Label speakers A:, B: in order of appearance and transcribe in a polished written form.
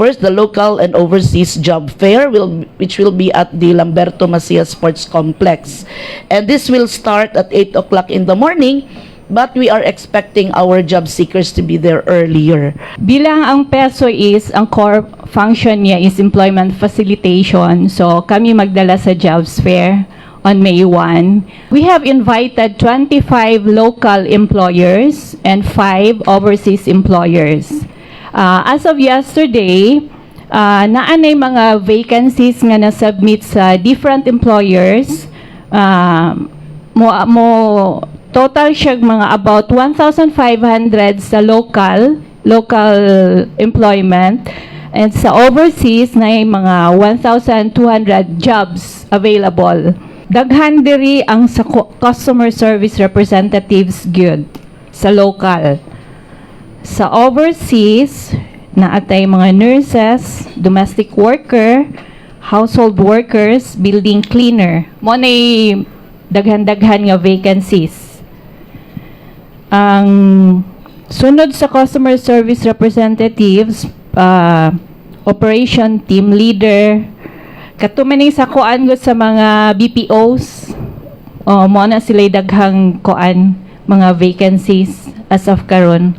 A: First, the local and overseas job fair, which will be at the Lamberto Macias Sports Complex. And this will start at 8 o'clock in the morning, but we are expecting our job seekers to be there earlier.
B: Bilang ang PESO is, ang core function niya is employment facilitation. So kami magdala sa jobs fair on May 1. We have invited 25 local employers and 5 overseas employers. As of yesterday, naanay mga vacancies nga na-submit sa different employers. Total siya mga about 1,500 sa local employment, and sa overseas na mga 1,200 jobs available. Daghan diri ang sa customer service representatives gyud sa local. Sa overseas na atay mga nurses, domestic worker, household workers, building cleaner. Mo nay daghan-daghan nga vacancies. Ang sunod sa customer service representatives, operation team leader, katumaning sa kuan go sa mga BPOs, mo na sila daghang kuan mga vacancies as of karon.